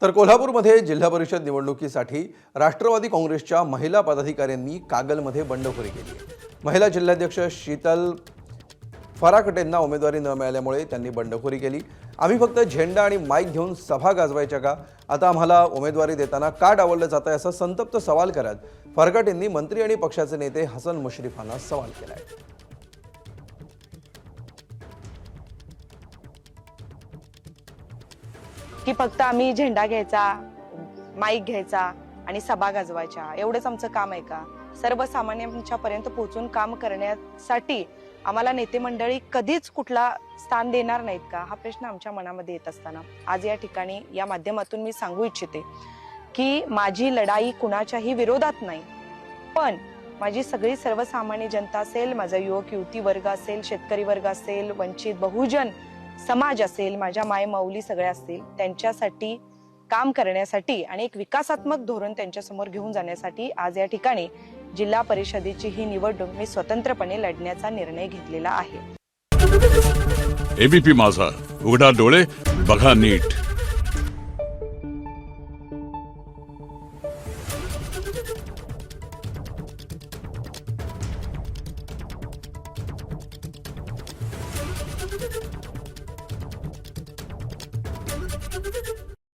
तर कोल्हापूरमध्ये जिल्हा परिषद निवडणुकीसाठी राष्ट्रवादी काँग्रेसच्या महिला पदाधिकाऱ्यांनी कागलमध्ये बंडखोरी केली आहे। महिला जिल्हाध्यक्ष शीतल फराकटेंना उमेदवारी न मिळाल्यामुळे त्यांनी बंडखोरी केली। आम्ही फक्त झेंडा आणि माईक घेऊन सभा गाजवायच्या का? आता आम्हाला उमेदवारी देताना का डावललं जातंय असा संतप्त सवाल करत फराकटेंनी मंत्री आणि पक्षाचे नेते हसन मुश्रीफांना सवाल केलाय। की फक्त आम्ही झेंडा घ्यायचा, माईक घ्यायचा आणि सभा गाजवायच्या एवढंच आमचं काम आहे का? सर्वसामान्यांच्या पर्यंत पोहोचून काम करण्यासाठी आम्हाला नेते मंडळी कधीच कुठला स्थान देणार नाहीत का? हा प्रश्न आमच्या मनामध्ये येत असताना आज या ठिकाणी या माध्यमातून मी सांगू इच्छिते की माझी लढाई कुणाच्याही विरोधात नाही, पण माझी सगळी सर्वसामान्य जनता असेल, माझा युवक युवती वर्ग असेल, शेतकरी वर्ग असेल, वंचित बहुजन समाज असेल, माझ्या मायमाऊली सगळ्या असतील, त्यांच्यासाठी काम करण्यासाठी आणि एक विकासात्मक धोरण त्यांच्यासमोर घेऊन जाण्यासाठी आज या ठिकाणी जिल्हा परिषदेची ही निवडणूक मी स्वतंत्रपणे लढण्याचा निर्णय घेतलेला आहे। एबीपी माझा, उघडा डोळे बघा नीट।